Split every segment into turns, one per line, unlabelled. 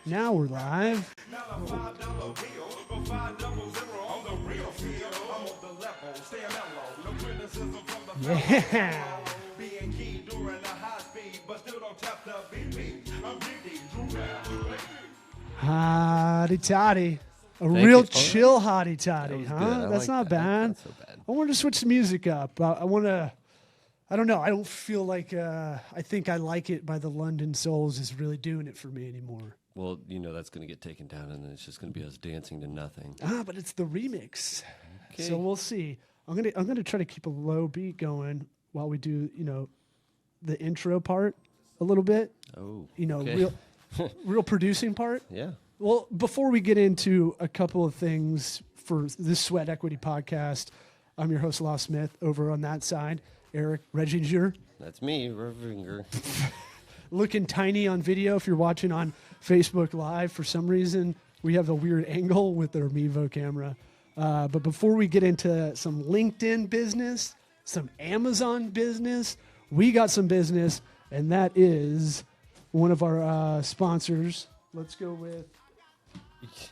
Now we're live. Yeah. Hotty toddy. Real chill hotty toddy, huh? That's not bad.
Not so bad.
I wanted to switch the music up. I don't know. I don't feel like I Think I Like It by the London Souls is really doing it for me anymore.
Well, you know that's going to get taken down, and then it's just going to be us dancing to nothing.
But it's the remix.
Okay.
So we'll see. I'm gonna try to keep a low beat going while we do, the intro part a little bit.
Oh,
Real real producing part.
Yeah.
Well, before we get into a couple of things for this Sweat Equity podcast, I'm your host, Law Smith. Over on that side, Eric Reginger.
That's me, Revinger.
Looking tiny on video if you're watching on Facebook Live. For some reason, we have a weird angle with our Mevo camera. But before we get into some LinkedIn business, some Amazon business, we got some business, and that is one of our sponsors. Let's go with...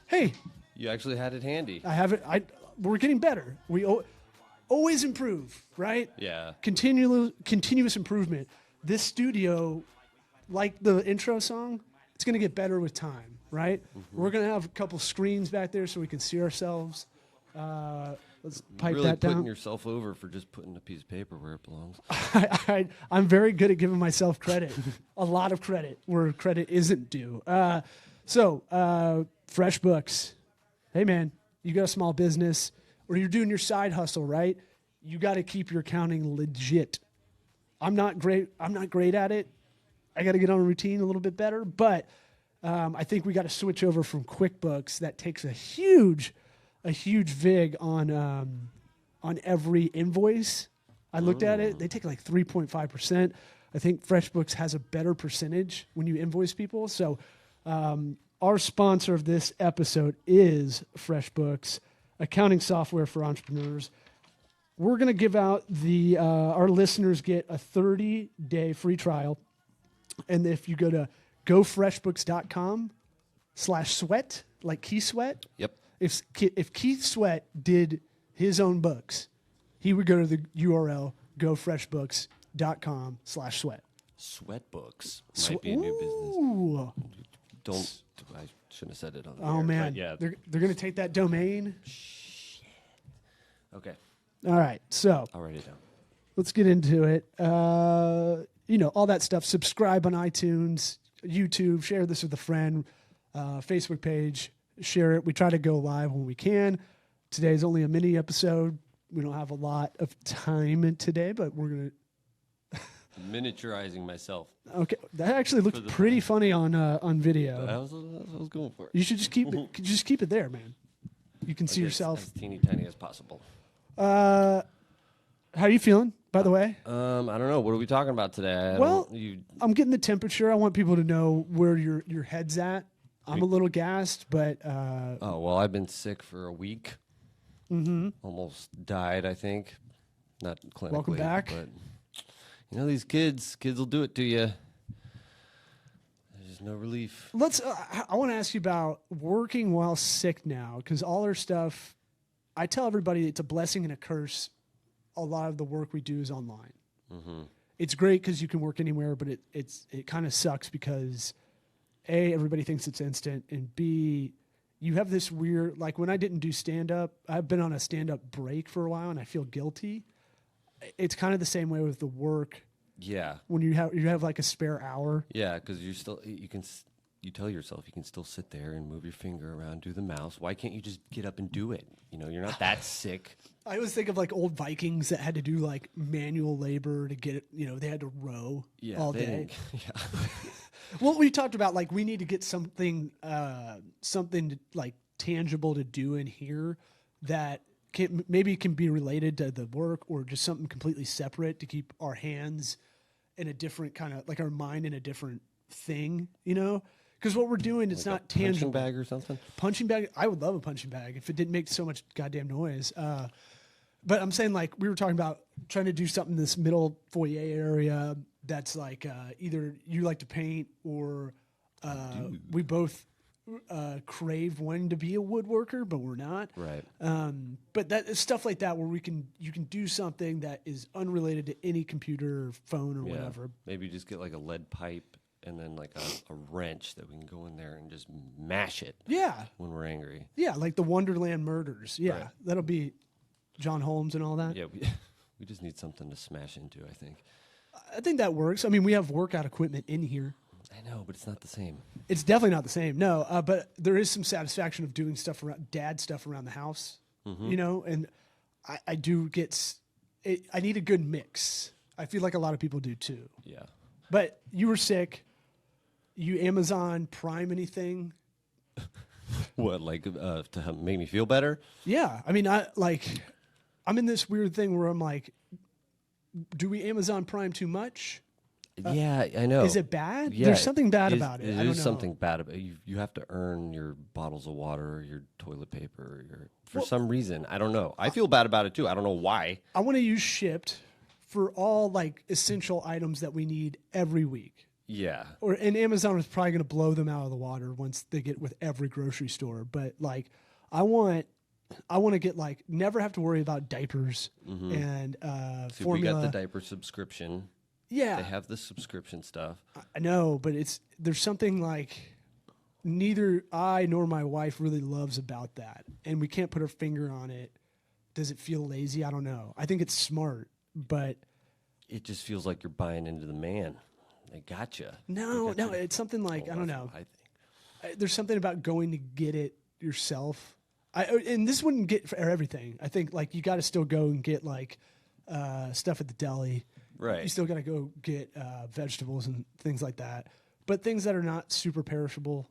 Hey,
You actually had it handy.
I have it. We're getting better. We always improve, right?
Yeah.
Continuous improvement. This studio, like the intro song, it's going to get better with time, right? Mm-hmm. We're going to have a couple screens back there so we can see ourselves. Let's pipe
really
that down.
putting yourself over for just putting a piece of paper where it belongs.
I'm very good at giving myself credit, a lot of credit where credit isn't due. So FreshBooks. Hey, man, you got a small business or you're doing your side hustle, right? You got to keep your accounting legit. I'm not great at it. I got to get on a routine a little bit better, but I think we got to switch over from QuickBooks. That takes a huge vig on every invoice. I looked at it. They take like 3.5%. I think FreshBooks has a better percentage when you invoice people. So our sponsor of this episode is FreshBooks, accounting software for entrepreneurs. We're going to give out our listeners get a 30-day free trial. And if you go to gofreshbooks.com/sweat, like Keith Sweat.
Yep.
If Keith Sweat did his own books, he would go to the URL gofreshbooks.com/sweat.
Sweatbooks might be a new business. I shouldn't have said it on the air.
Oh, man.
Yeah.
They're going to take that domain.
Shit. Okay.
All right. So
I'll write it down.
let's get into it. All that stuff. Subscribe on iTunes, YouTube, share this with a friend, Facebook page, share it. We try to go live when we can. Today is only a mini episode. We don't have a lot of time today, but we're going to...
Miniaturizing myself.
Okay, that actually looked pretty funny on video.
That was what I was going for.
You should just keep it there, man. You can see yourself.
As teeny tiny as possible.
How are you feeling, by the way?
I don't know. What are we talking about today?
I'm getting the temperature. I want people to know where your head's at. I'm a little gassed, but...
I've been sick for a week.
Mm-hmm.
Almost died, I think. Not clinically.
Welcome back.
But, these kids will do it to you. There's just no relief.
I want to ask you about working while sick now, because all our stuff, I tell everybody it's a blessing and a curse. A lot of the work we do is online.
Mm-hmm.
It's great because you can work anywhere, but it kind of sucks because A, everybody thinks it's instant, and B, you have this weird, like when I didn't do stand-up, I've been on a stand-up break for a while and I feel guilty. It's kind of the same way with the work.
Yeah.
When you have like a spare hour.
Yeah, because you tell yourself you can still sit there and move your finger around, do the mouse. Why can't you just get up and do it? You're not that sick.
I always think of like old Vikings that had to do like manual labor to get it. They had to row all day.
Yeah.
Well, we talked about like we need to get something like tangible to do in here that can be related to the work or just something completely separate to keep our hands in a different kind of like our mind in a different thing, Because what we're doing, it's
like
not
a
tangible.
Punching bag or something?
Punching bag. I would love a punching bag if it didn't make so much goddamn noise. But I'm saying like we were talking about trying to do something in this middle foyer area that's like either you like to paint or we both crave wanting to be a woodworker, but we're not.
Right.
But that stuff like that where you can do something that is unrelated to any computer or phone or
Yeah.
whatever.
Maybe just get like a lead pipe and then like a wrench that we can go in there and just mash it
Yeah.
when we're angry.
Yeah, like the Wonderland Murders. Yeah,
Right.
that'll be John Holmes and all that.
Yeah, we just need something to smash into, I think.
I think that works. I mean, we have workout equipment in here.
I know, but it's not the same.
It's definitely not the same. No, but there is some satisfaction of doing stuff around dad stuff around the house. You know, and I do get. I need a good mix. I feel like a lot of people do too.
Yeah.
But you were sick. You Amazon Prime anything?
What, like to help make me feel better?
Yeah, I mean, I'm in this weird thing where I'm like, do we Amazon Prime too much?
Yeah, I know.
Is it bad?
Yeah,
There's something bad
it-
about it.
It
I don't
is
know.
something bad about it. You have to earn your bottles of water, your toilet paper, for some reason. I don't know. I feel bad about it too. I don't know why.
I want to use Shipped for all like essential items that we need every week.
Yeah.
And Amazon is probably going to blow them out of the water once they get with every grocery store. But like, I want to get like never have to worry about diapers and
See,
formula.
we got the diaper subscription.
Yeah,
They have the subscription stuff.
I know, but there's something like neither I nor my wife really loves about that, and we can't put our finger on it. Does it feel lazy? I don't know. I think it's smart, but
It just feels like you're buying into the man. They gotcha.
no,
They got you.
it's something like I
Oh,
don't
that's
know.
what I think.
There's something about going to get it yourself. And this wouldn't get for everything. I think like you got to still go and get like stuff at the deli.
Right.
You still got to go get vegetables and things like that. But things that are not super perishable,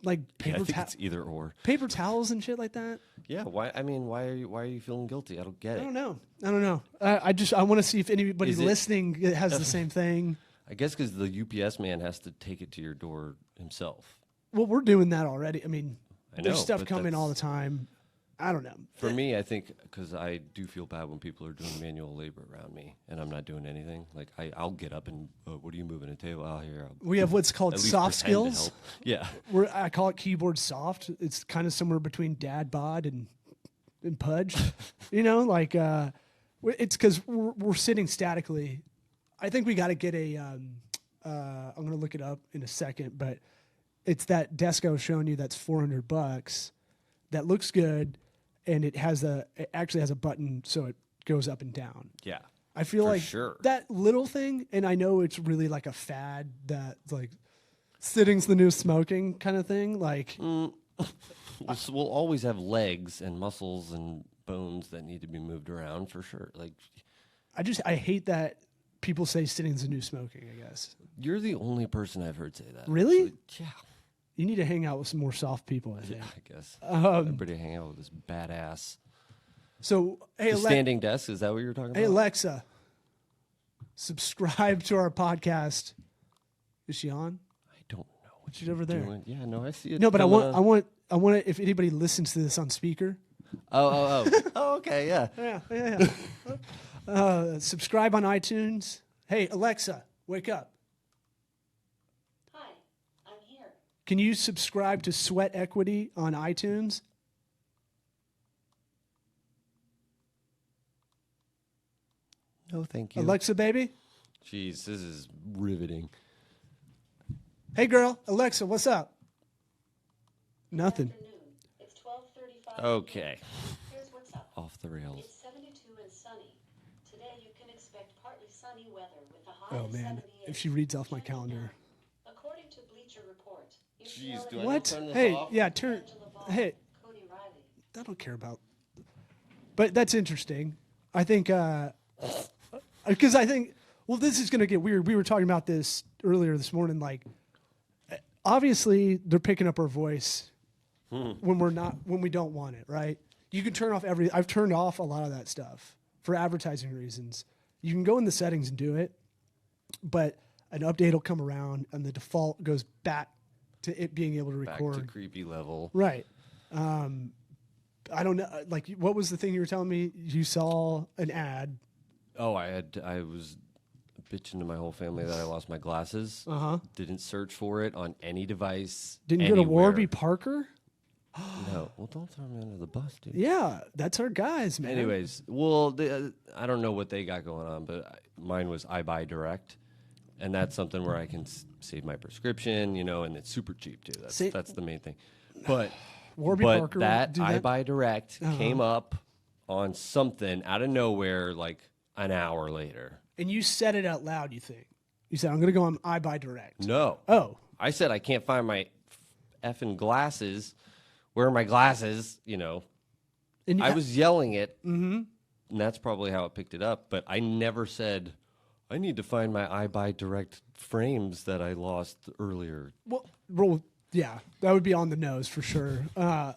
like
Yeah, I think it's either or.
paper towels and shit like that.
Yeah. Why? I mean, why are you feeling guilty? I don't get
I
it.
don't know. I want to see if anybody
Is it-
listening has the same thing.
I guess because the UPS man has to take it to your door himself.
Well, we're doing that already. I mean,
I
there's
know,
stuff
but
coming all the
that's-
time. I don't know.
For me, I think because I do feel bad when people are doing manual labor around me and I'm not doing anything. Like I'll get up and what are you moving a table? Oh, here. I'll
We have what's called
at least
soft
pretend to
skills.
help. Yeah.
I call it keyboard soft. It's kind of somewhere between dad bod and pudge. You know, like it's because we're sitting statically. I think we got to get a. I'm going to look it up in a second, but it's that desk I was showing you. That's $400. That looks good, and it actually has a button so it goes up and down.
Yeah.
I feel
For
like
sure.
that little thing, and I know it's really like a fad that like sitting's the new smoking kind of thing. Like,
We'll always have legs and muscles and bones that need to be moved around for sure. Like
I hate that people say sitting's the new smoking, I guess.
you're the only person I've heard say that.
Really?
actually. Yeah.
You need to hang out with some more soft people, I think.
Yeah, I guess. Everybody hang out with this badass.
So, hey,
The standing desk, is that what you were talking
hey,
about?
Alexa, subscribe to our podcast. Is she on?
I don't know what
She's
you're
over there.
doing. Yeah, no, I see it.
No, but I
coming
want
on.
it, if anybody listens to this on speaker,
Oh. Oh, okay, yeah.
subscribe on iTunes. Hey, Alexa, wake up.
Hi, I'm here.
Can you subscribe to Sweat Equity on iTunes?
No, thank you.
Alexa, baby.
Jeez, this is riveting.
Hey, girl. Alexa, what's up? Nothing.
Afternoon. It's 12:35.
Okay.
Here's what's up.
Off the rails.
It's 72 and sunny. Today you can expect partly sunny weather with a high
Oh,
of
man.
78.
If she reads off my calendar.
According to Bleacher Report,
Jeez, do
UCLA
I
What?
turn this
Hey,
off?
yeah, turn.
Angela Ball,
Hey,
Cody Riley.
I don't care about. But that's interesting. I think, because I think, well, this is going to get weird. We were talking about this earlier this morning. Like, obviously, they're picking up our voice when we don't want it, right? You can turn off I've turned off a lot of that stuff for advertising reasons. You can go in the settings and do it, but an update will come around and the default goes back to it being able to
Back
record.
to creepy level.
Right. I don't know. Like, what was the thing you were telling me? You saw an ad.
Oh, I was bitching to my whole family that I lost my glasses.
Uh-huh.
Didn't search for it on any device.
Didn't you go to
anywhere.
Warby Parker?
No. Well, don't throw me under the bus, dude.
Yeah, that's our guys, man.
Anyways, well, I don't know what they got going on, but mine was I Buy Direct, and that's something where I can save my prescription, and it's super cheap too. That's the main thing. But
Warby Parker
that
do
I
that?
Buy Direct came up on something out of nowhere, like an hour later.
And you said it out loud, you think? You said, I'm going to go on I Buy Direct.
No.
Oh.
I said I can't find my effing glasses. Where are my glasses?
And
I was yelling it, and that's probably how it picked it up. But I never said, I need to find my I Buy Direct frames that I lost earlier.
Well, yeah, that would be on the nose for sure. I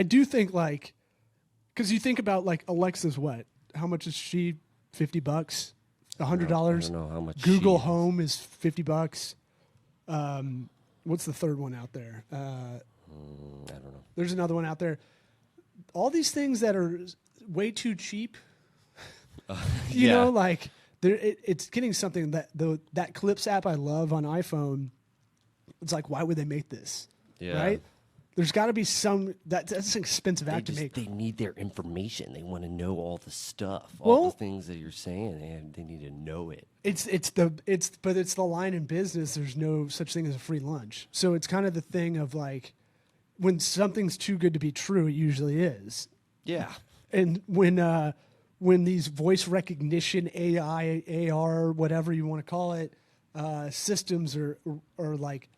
do think, because you think about, Alexa's what? How much is she? $50? $100?
I don't know how much
Google
she is.
Home is $50. What's the third one out there?
I don't know.
There's another one out there. All these things that are way too cheap, it's getting something that Clips app I love on iPhone. It's like, why would they make this?
Yeah.
Right? There's got to be that's an expensive app to make.
They need their information. They want to know all the stuff,
Well-
all the things that you're saying, and they need to know it.
It's the line in business. There's no such thing as a free lunch. So it's kind of the thing of when something's too good to be true, it usually is.
Yeah.
And when these voice recognition, AI, AR, whatever you want to call it, systems are like,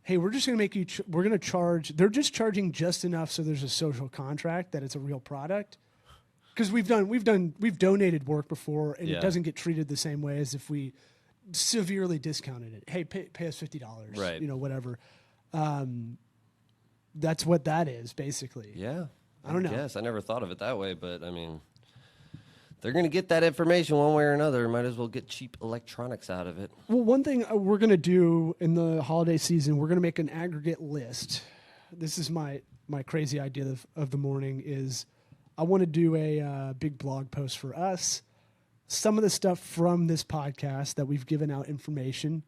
hey, we're just going to make you. We're going to charge. They're just charging just enough so there's a social contract that it's a real product. Because we've donated work before, and it doesn't get treated the same way as if we severely discounted it. Hey, pay us $50,
right?
Whatever. That's what that is, basically.
Yeah.
I don't know.
Yes, I never thought of it that way, but I mean, they're going to get that information one way or another. Might as well get cheap electronics out of it.
Well, one thing we're going to do in the holiday season, we're going to make an aggregate list. This is my crazy idea of the morning is I want to do a big blog post for us. Some of the stuff from this podcast that we've given out information.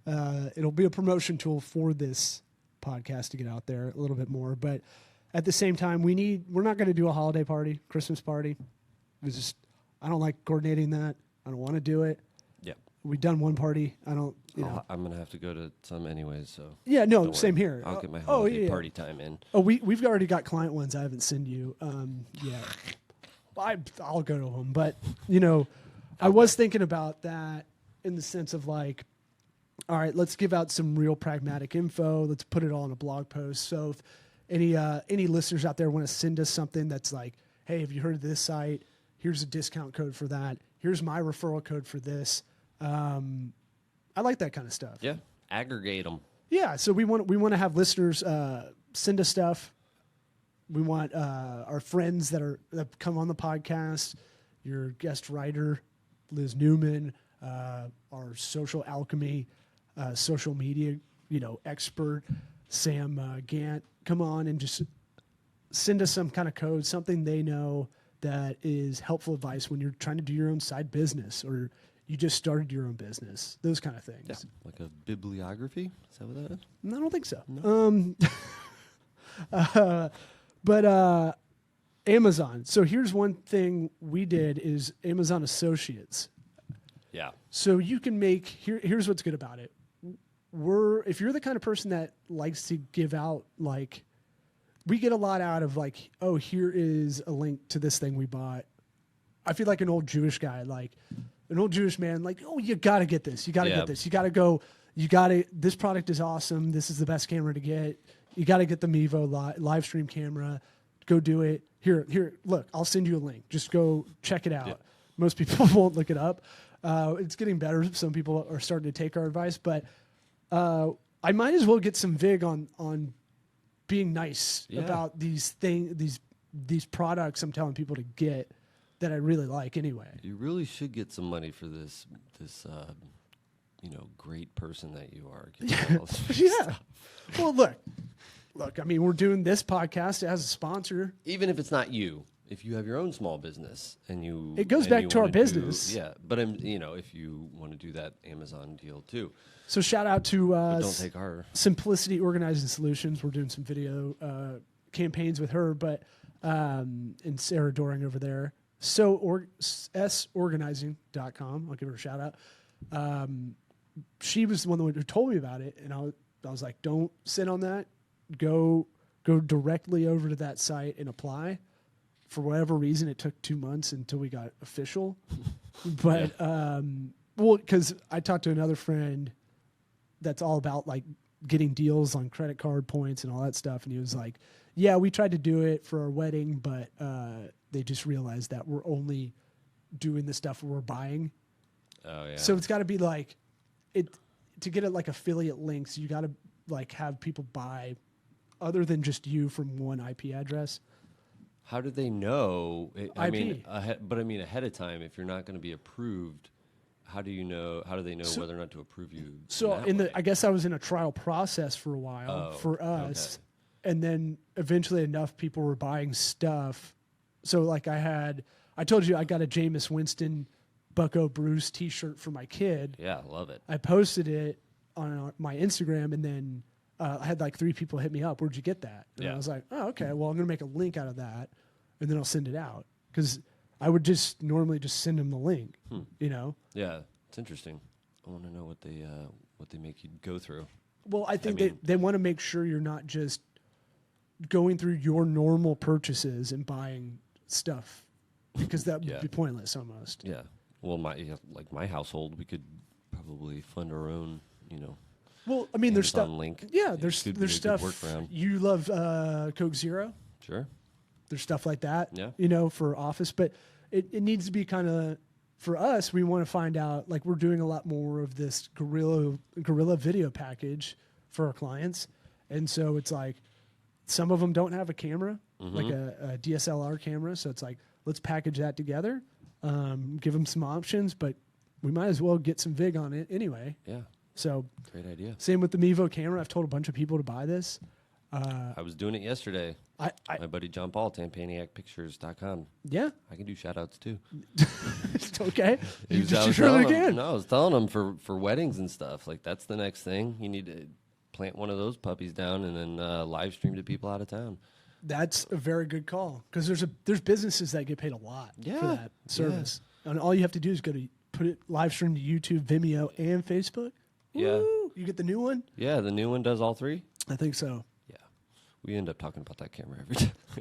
It'll be a promotion tool for this podcast to get out there a little bit more. But at the same time, we're not going to do a holiday party, Christmas party. I don't like coordinating that. I don't want to do it.
Yep.
We've done one party. I don't,
I'm going to have to go to some anyways, so.
Yeah, no,
don't
same
worry.
here.
I'll get my holiday party time in.
Oh, we've already got client ones I haven't sent you. Yeah. I'll go to them. But, I was thinking about that in the sense of all right, let's give out some real pragmatic info. Let's put it all in a blog post. So if any listeners out there want to send us something that's like, hey, have you heard of this site? Here's a discount code for that. Here's my referral code for this. I like that kind of stuff.
Yeah, aggregate them.
Yeah, so we want to have listeners send us stuff. We want our friends that come on the podcast, your guest writer, Liz Newman, our social alchemy, social media, expert, Sam Gant, come on and just send us some kind of code, something they know that is helpful advice when you're trying to do your own side business or you just started your own business, those kind of things.
Yeah, like a bibliography? Is that what that is?
No, I don't think so.
No.
But Amazon. So here's one thing we did is Amazon Associates.
Yeah.
So you can make here's what's good about it. If you're the kind of person that likes to give out we get a lot out of oh, here is a link to this thing we bought. I feel like an old Jewish guy, an old Jewish man, oh, you got to get this. You got to get this. You got to go. This product is awesome. This is the best camera to get. You got to get the Mevo live stream camera. Go do it. Here, look, I'll send you a link. Just go check it out. Yeah. Most people won't look it up. It's getting better. Some people are starting to take our advice, but I might as well get some vig on being nice about these products I'm telling people to get that I really like anyway.
You really should get some money for this great person that you are.
Yeah. Well, look, I mean, we're doing this podcast as a sponsor.
Even if it's not you. if you have your own small business and you,
It goes
and
back
you
to our
wanna do-
business.
yeah. But if you want to do that Amazon deal too,
So shout out to
but don't take our.
Simplicity Organizing Solutions. We're doing some video campaigns with her, but and Sarah Doring over there. Sorganizing.com. I'll give her a shout out. She was the one who told me about it, and I was like, don't sit on that. Go directly over to that site and apply. For whatever reason, it took 2 months until we got official. But because I talked to another friend that's all about like getting deals on credit card points and all that stuff, and he was like, yeah, we tried to do it for our wedding, but they just realized that we're only doing the stuff we're buying.
Oh yeah.
So it's got to be like it to get it like affiliate links. You got to like have people buy other than just you from one IP address.
How do they know? I mean,
IP.
ahead of time, if you're not going to be approved, how do you know? How do they know whether or not to approve you?
So
that way?
I guess I was in a trial process for a while
Oh,
for us, and then eventually enough people were buying stuff. So like I told you I got a Jameis Winston Bucko Bruce T-shirt for my kid.
Yeah, love it.
I posted it on my Instagram, and then I had like 3 people hit me up. Where'd you get that? And I
Yeah.
was like, oh, okay. Well, I'm gonna make a link out of that, and then I'll send it out because I would just normally just send them the link. You know.
Yeah, it's interesting. I want to know what they make you go through.
Well, I think
mean-
they want to make sure you're not just going through your normal purchases and buying stuff because that would
Yeah.
be pointless almost.
Yeah. Well, like my household, we could probably fund our own.
Well, I mean, there's stuff.
Amazon link.
Yeah,
It
there's
could be a good
stuff.
workaround.
You love Coke Zero.
Sure.
There's stuff like that.
Yeah.
For office, but it needs to be kind of for us. We want to find out like we're doing a lot more of this guerrilla video package for our clients, and so it's like some of them don't have a camera, like a DSLR camera. So it's like let's package that together, give them some options, but we might as well get some vig on it anyway.
Yeah.
So
Great idea.
same with the Mevo camera. I've told a bunch of people to buy this.
I was doing it yesterday.
I
My buddy John Paul, TampaniacPictures.com.
yeah,
I can do shout outs too.
it's okay.
He
You
was- I
just
was
surely
telling him-
can.
No, I was telling him for weddings and stuff. Like that's the next thing. You need to plant one of those puppies down and then live stream to people out of town.
That's a very good call because there's businesses that get paid a lot for
Yeah,
that service, and all you have to do is go to put it live stream to YouTube, Vimeo, and Facebook.
Yeah.
Woo! You get the new one.
Yeah, the new one does all 3.
I think so.
Yeah, we end up talking about that camera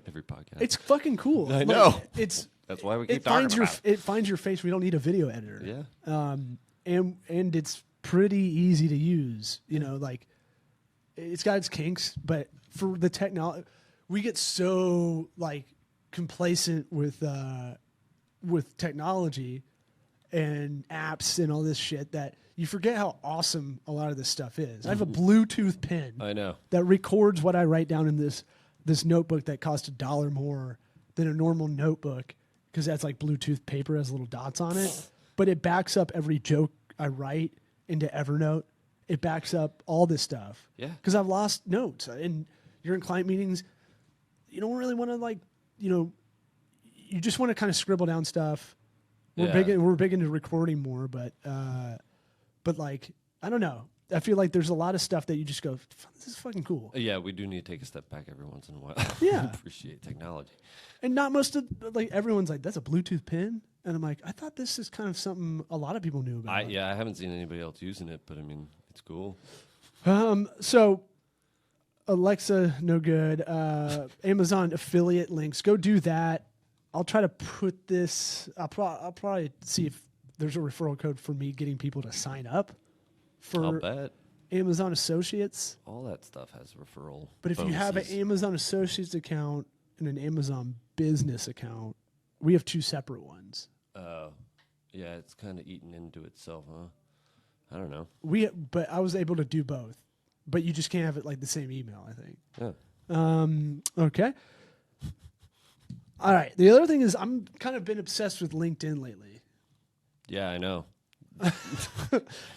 every podcast.
It's fucking cool.
I know.
It's
That's why we keep
it finds
talking
your
about
it finds your face. We don't need a video editor.
Yeah.
And it's pretty easy to use. Like it's got its kinks, but for the technology, we get so like complacent with technology and apps and all this shit that you forget how awesome a lot of this stuff is. I have a Bluetooth pen
I know.
that records what I write down in this notebook that costs $1 more than a normal notebook because that's like Bluetooth paper has little dots on it. But it backs up every joke I write into Evernote. It backs up all this stuff.
Yeah.
Because I've lost notes. And you're in client meetings. You don't really want to you just want to kind of scribble down stuff. We're big into recording more, but like I don't know. I feel like there's a lot of stuff that you just go, this is fucking cool.
Yeah, we do need to take a step back every once in a while.
Yeah.
Appreciate technology.
And not most of everyone's like, that's a Bluetooth pin, and I'm like, I thought this is kind of something a lot of people knew about.
I haven't seen anybody else using it, but I mean, it's cool.
So Alexa, no good. Amazon affiliate links, go do that. I'll try to put this. I'll probably see if there's a referral code for me getting people to sign up
I'll
for
bet
Amazon Associates.
all that stuff has referral.
But if you have an
bonuses.
Amazon Associates account and an Amazon Business account, we have 2 separate ones.
Yeah, it's kind of eaten into itself, huh? I don't know.
But I was able to do both. But you just can't have it like the same email, I think.
Yeah.
Okay. All right. The other thing is I'm kind of been obsessed with LinkedIn lately.
Yeah, I know.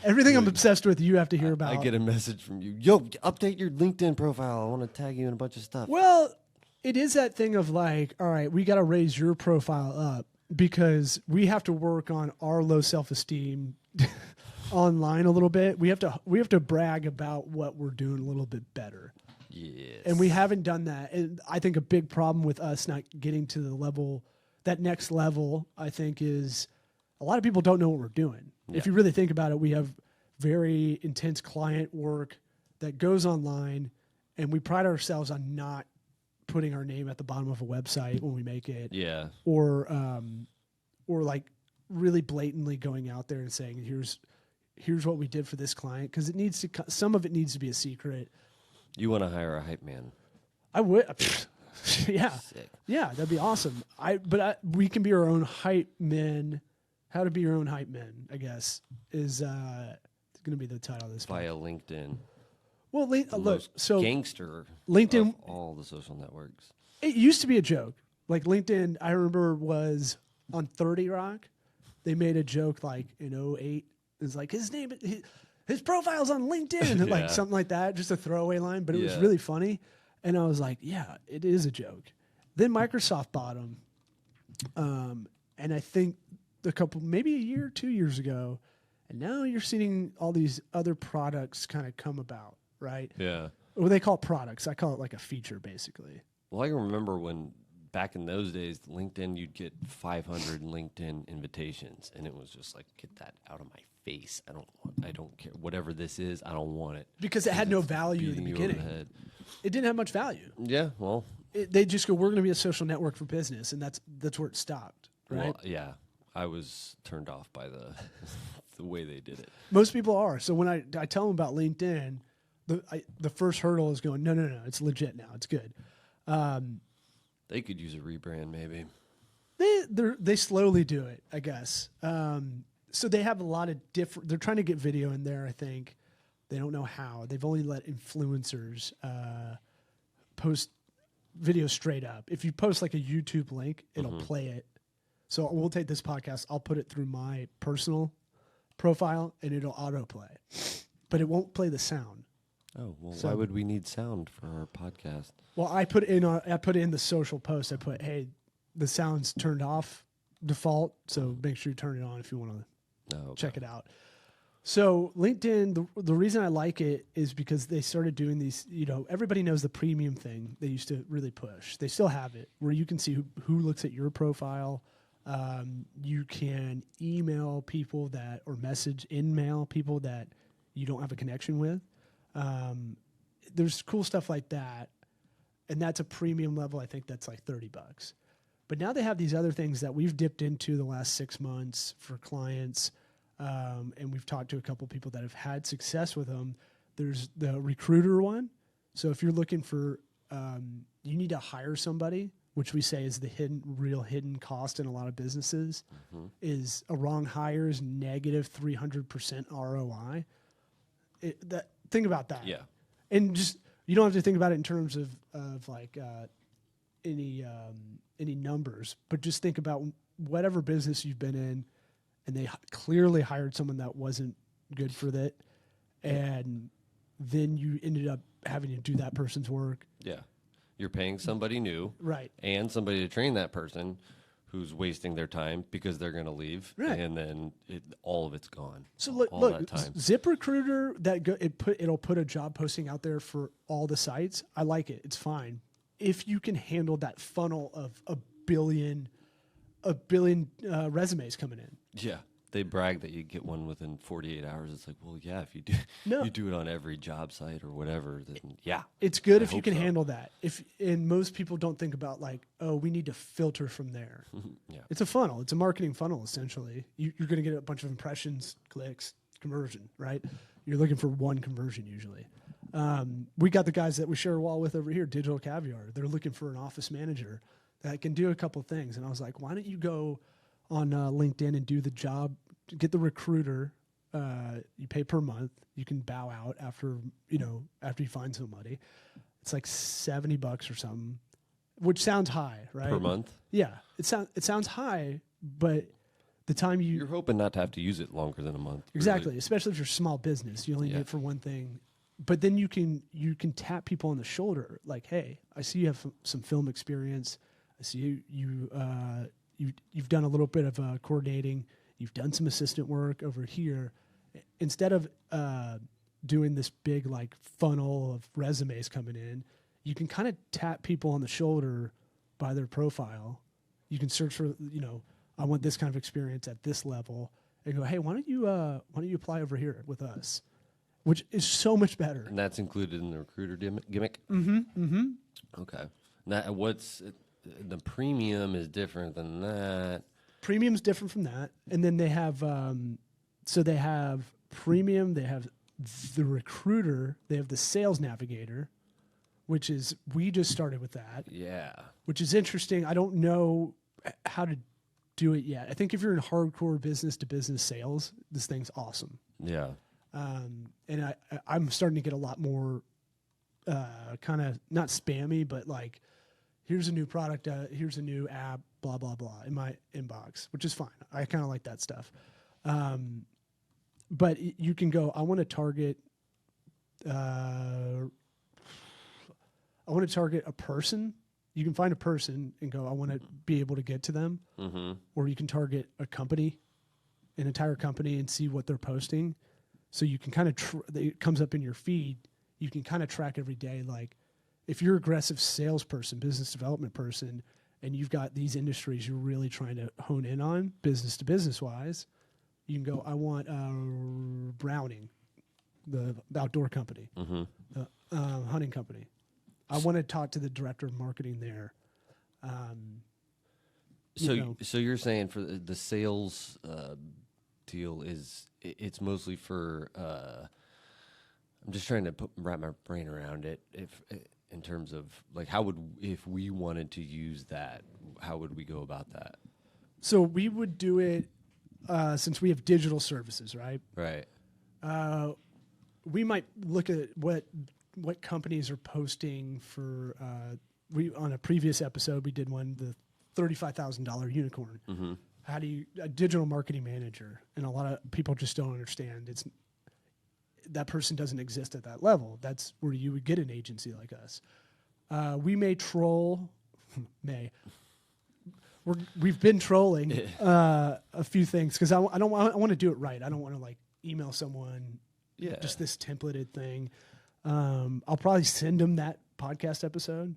Everything I'm obsessed with, you have to hear about.
I get a message from you. Yo, update your LinkedIn profile. I want to tag you in a bunch of stuff.
Well, It is that thing of like, all right, we got to raise your profile up because we have to work on our low self-esteem online a little bit. We have to brag about what we're doing a little bit better.
Yes.
And we haven't done that. And I think a big problem with us not getting to the level, that next level, I think is a lot of people don't know what we're doing.
Yeah.
If you really think about it, we have very intense client work that goes online, and we pride ourselves on not putting our name at the bottom of a website when we make it,
Yeah.
or like really blatantly going out there and saying, here's what we did for this client, because some of it needs to be a secret.
You want to hire a hype man?
I would, yeah,
Sick.
yeah, that'd be awesome. We can be our own hype men. How to be your own hype men, I guess, is going to be the title of this.
Via LinkedIn.
Well, look,
Most
so
gangster
LinkedIn,
of all the social networks.
it used to be a joke. Like LinkedIn, I remember was on 30 Rock. They made a joke like in 2008. It's like his profile's on LinkedIn, like
Yeah.
something like that, just a throwaway line, but it was
Yeah.
really funny. And I was like, yeah, it is a joke. Then Microsoft bought them. And I think maybe a year or 2 years ago, and now you're seeing all these other products kind of come about, right?
Yeah.
Well, they call it products. I call it like a feature, basically.
Well, I can remember when back in those days, LinkedIn, you'd get 500 LinkedIn invitations, and it was just like, get that out of my face. I don't care. Whatever this is, I don't want it.
Because it had no value in the
Beating you over the
beginning.
head.
It didn't have much value.
Yeah, well,
They just go, we're going to be a social network for business, and that's where it stopped, right?
well, yeah. I was turned off by the the way they did it.
Most people are. So when I tell them about LinkedIn, the first hurdle is going, no, it's legit now. It's good.
They could use a rebrand, maybe.
They slowly do it, I guess. So they have a lot of different. They're trying to get video in there. I think they don't know how. They've only let influencers post video straight up. If you post like a YouTube link, it'll play it. So we'll take this podcast. I'll put it through my personal profile, and it'll autoplay, but it won't play the sound.
Oh, well,
So-
why would we need sound for our podcast?
Well, I put in the social post. I put, hey, the sound's turned off default, so make sure you turn it on if you want to
No,
check it out. So LinkedIn, the reason I like it is because they started doing these, everybody knows the premium thing they used to really push. They still have it where you can see who looks at your profile. You can email people or in-mail people that you don't have a connection with. There's cool stuff like that. And that's a premium level. I think that's like $30. But now they have these other things that we've dipped into the last 6 months for clients. And we've talked to a couple people that have had success with them. There's the recruiter one. So if you're looking for, you need to hire somebody, which we say is the real hidden cost in a lot of businesses, is a wrong hire is negative 300% ROI. Think about that.
Yeah.
And just, you don't have to think about it in terms of like any numbers, but just think about whatever business you've been in, and they clearly hired someone that wasn't good for that, and then you ended up having to do that person's work.
Yeah. You're paying somebody new.
Right.
And somebody to train that person who's wasting their time because they're going to leave.
Right.
And then all of it's gone.
So look,
all that time.
ZipRecruiter, it'll put a job posting out there for all the sites. I like it. It's fine. If you can handle that funnel of a billion resumes coming in.
Yeah. They brag that you get one within 48 hours. It's like, well, yeah, if you do
No.
you do it on every job site or whatever, then yeah.
It's good
I
if you
hope
can
so.
handle that. And most people don't think about like, oh, we need to filter from there.
Yeah.
It's a funnel. It's a marketing funnel, essentially. You're going to get a bunch of impressions, clicks, conversion, right? You're looking for one conversion usually. We got the guys that we share a wall with over here, Digital Caviar. They're looking for an office manager that can do a couple things. And I was like, why don't you go on LinkedIn and do the job, get the recruiter. You pay per month. You can bow out after you find somebody. It's like $70 or something, which sounds high, right?
Per month?
Yeah, it sounds high, but the time
You're hoping not to have to use it longer than a month.
exactly, especially if you're a small business, you only need
Yeah.
it for one thing. but then you can tap people on the shoulder, like, hey, I see you have some film experience. I see you've done a little bit of coordinating. You've done some assistant work over here. Instead of doing this big like funnel of resumes coming in, you can kind of tap people on the shoulder by their profile. You can search for, I want this kind of experience at this level, and go, hey, why don't you apply over here with us, which is so much better.
And that's included in the recruiter gimmick. Okay. Now, what's the premium is different than that.
Premium's different from that, and then they have they have premium. They have the recruiter. They have the sales navigator, which is we just started with that.
Yeah.
Which is interesting. I don't know how to do it yet. I think if you're in hardcore business to business sales, this thing's awesome.
Yeah.
And I'm starting to get a lot more kind of not spammy, but like, here's a new product, here's a new app, blah, blah, blah, in my inbox, which is fine. I kind of like that stuff. But you can go, I want to target a person. You can find a person and go, I want to be able to get to them.
Mm-hmm.
Or you can target a company, an entire company, and see what they're posting. So you can kind of, it comes up in your feed. You can kind of track every day. Like if you're an aggressive salesperson, business development person, and you've got these industries you're really trying to hone in on business to business wise, you can go, I want Browning, the outdoor company, the hunting company. I want to talk to the director of marketing there.
So you're saying for the sales deal it's mostly for. I'm just trying to wrap my brain around it. If in terms of like if we wanted to use that, how would we go about that?
So we would do it since we have digital services, right?
Right.
We might look at what companies are posting for. We on a previous episode we did one, the $35,000 unicorn.
Mm-hmm.
How do you a digital marketing manager? And a lot of people just don't understand. That person doesn't exist at that level. That's where you would get an agency like us. We may troll. We've been trolling a few things because I want to do it right. I don't want to like email someone just this templated thing. I'll probably send them that podcast episode.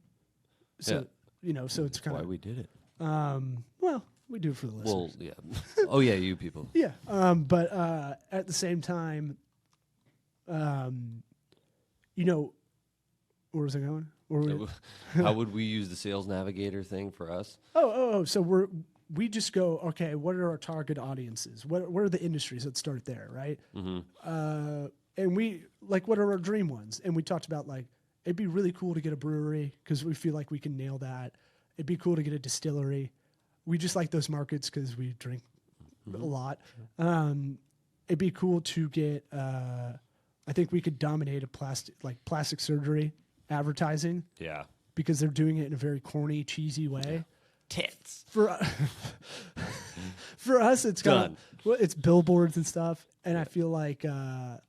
So so it's kind of
why we did it.
Well, we do it for the listeners.
Well, yeah. Oh yeah, you people.
Yeah. But at the same time, where was I going?
How would we use the sales navigator thing for us?
So we just go, okay, what are our target audiences? What are the industries? Let's start there, right?
Mm-hmm.
And we like, what are our dream ones? And we talked about like, it'd be really cool to get a brewery because we feel like we can nail that. It'd be cool to get a distillery. We just like those markets because we drink a lot. It'd be cool to get, I think we could dominate a plastic surgery advertising.
Yeah.
Because they're doing it in a very corny, cheesy way. Yeah.
Tits.
For us, it's
done.
It's billboards and stuff, and I feel like our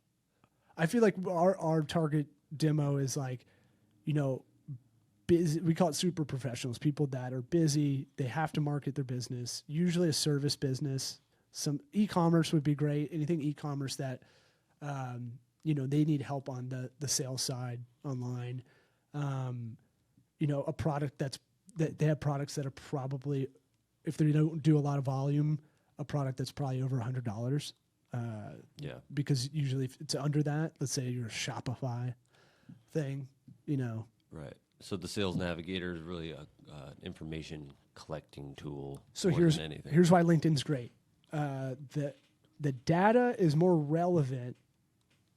target demo is like, busy. We call it super professionals, people that are busy. They have to market their business. Usually a service business. Some e-commerce would be great. Anything e-commerce that they need help on the sales side online. A product that they have products that are probably, if they don't do a lot of volume, a product that's probably over $100.
Yeah.
Because usually if it's under that, let's say you're a Shopify thing,
Right. So the sales navigator is really a information collecting tool.
So
more
here's
than anything.
here's why LinkedIn's great. The data is more relevant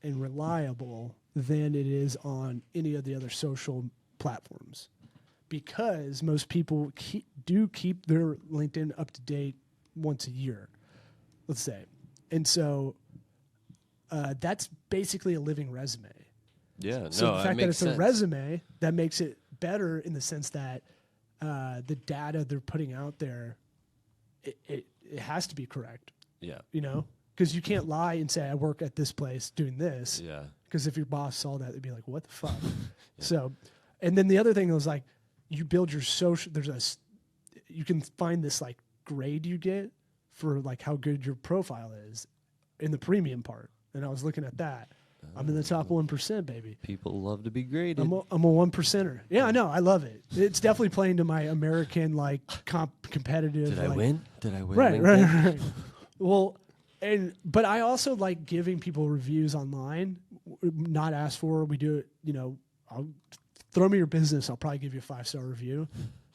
and reliable than it is on any of the other social platforms, because most people keep their LinkedIn up to date once a year, let's say, and so that's basically a living resume.
Yeah,
So
no,
the fact that it's
sense.
a resume, that makes it better in the sense that the data they're putting out there, it has to be correct.
Yeah.
because you can't lie and say I work at this place doing this.
Yeah.
Because if your boss saw that, they'd be like, "What the fuck?" So, and then the other thing was like, you build your social. You can find this like grade you get for like how good your profile is in the premium part. And I was looking at that. I'm in the top 1%, baby.
People love to be graded.
I'm a 1%er. Yeah, I know. I love it. It's definitely playing to my American like competitive.
Did I
like,
win? Did I win?
Right,
LinkedIn?
right. Well, but I also like giving people reviews online, not asked for. We do it, I'll throw me your business. I'll probably give you a 5-star review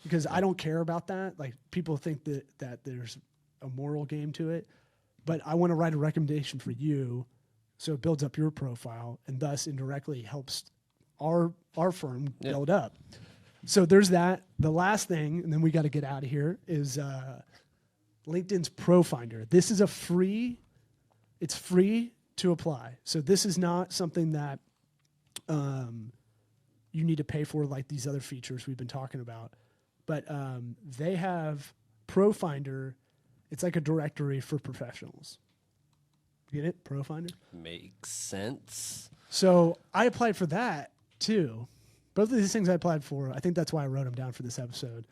because I don't care about that. Like people think that there's a moral game to it, but I want to write a recommendation for you. So it builds up your profile and thus indirectly helps our firm build up. So there's that. The last thing, and then we got to get out of here, is LinkedIn's Pro Finder. This is it's free to apply. So this is not something that you need to pay for like these other features we've been talking about. But they have Pro Finder. It's like a directory for professionals. Get it? Pro Finder?
Makes sense.
So I applied for that too. Both of these things I applied for, I think that's why I wrote them down for this episode,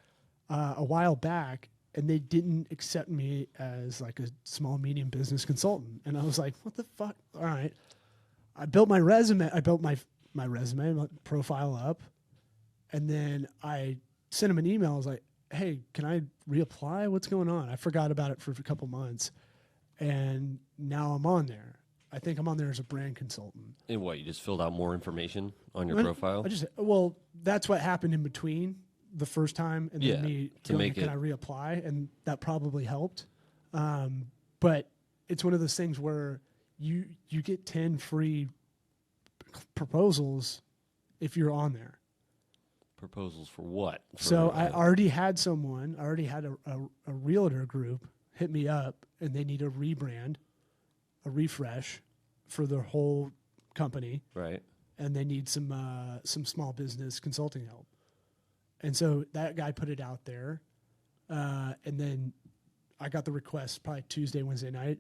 a while back, and they didn't accept me as like a small, medium business consultant. And I was like, what the fuck? All right. I built my resume. I built my resume, my profile up, and then I sent them an email. I was like, hey, can I reapply? What's going on? I forgot about it for a couple months. And now I'm on there. I think I'm on there as a brand consultant.
And what, you just filled out more information on your profile?
That's what happened in between the first time and then me going, can I reapply? And that probably helped. But it's one of those things where you get 10 free proposals if you're on there.
Proposals for what?
So I already had a realtor group hit me up, and they need a rebrand, a refresh for their whole company.
Right.
And they need some small business consulting help. And so that guy put it out there. And then I got the request probably Tuesday, Wednesday night,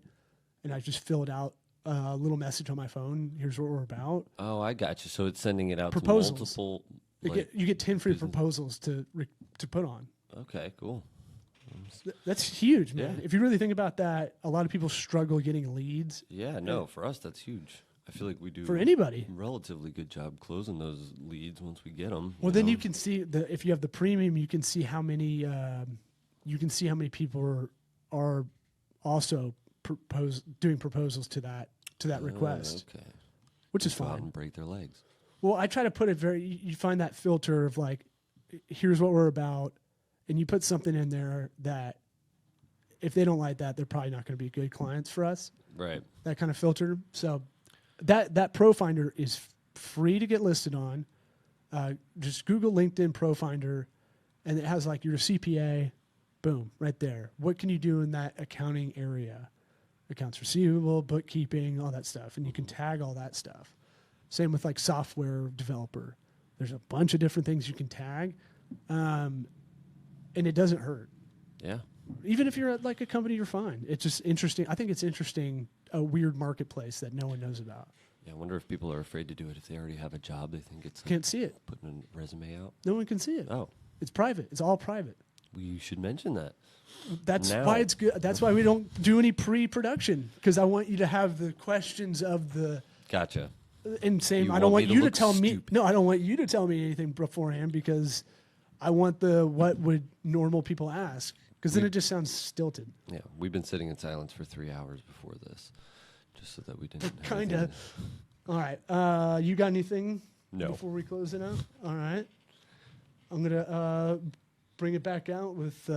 and I just filled out a little message on my phone. Here's what we're about.
Oh, I got you. So it's sending it out
Proposals.
to multiple.
You get 10 free proposals to put on.
Okay, cool.
That's huge, man.
Yeah.
If you really think about that, a lot of people struggle getting leads.
Yeah, no, for us that's huge. I feel like we do
For anybody.
a relatively good job closing those leads once we get them.
Well, then you can see if you have the premium, you can see how many people are also doing proposals to that request,
Okay.
which is
Go out
fine.
and break their legs.
Well, I try to put it you find that filter of like, here's what we're about, and you put something in there that if they don't like that, they're probably not going to be good clients for us.
Right.
That kind of filter. So that Pro Finder is free to get listed on. Just Google LinkedIn Pro Finder, and it has like your CPA, boom, right there. What can you do in that accounting area? Accounts receivable, bookkeeping, all that stuff. And you can tag all that stuff. Same with like software developer. There's a bunch of different things you can tag. And it doesn't hurt.
Yeah.
Even if you're at like a company, you're fine. It's just interesting. I think it's interesting, a weird marketplace that no one knows about.
Yeah, I wonder if people are afraid to do it if they already have a job. They think it's like
Can't see it.
putting a resume out.
No one can see it.
Oh,
It's private. It's all private.
we should mention that.
That's
Now.
why it's good. That's why we don't do any pre-production, because I want you to have the questions of the
Gotcha.
and same.
You
I don't
want
want
me to
you to
look
tell me.
stupid.
No, I don't want you to tell me anything beforehand, because I want what would normal people ask, because then it just sounds stilted.
Yeah, we've been sitting in silence for 3 hours before this, just so that we didn't. have
Kind
anything.
of. All right. You got anything?
No.
Before we close it out. All right. I'm gonna bring it back out with.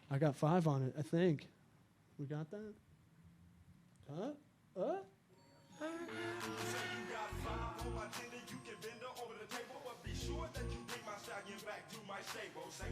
I got 5 on it. I think. We got that. Huh?
Say you got 5 on my dinner, you can bend her over the table, but be sure that you bring my stallion back to my stable. Say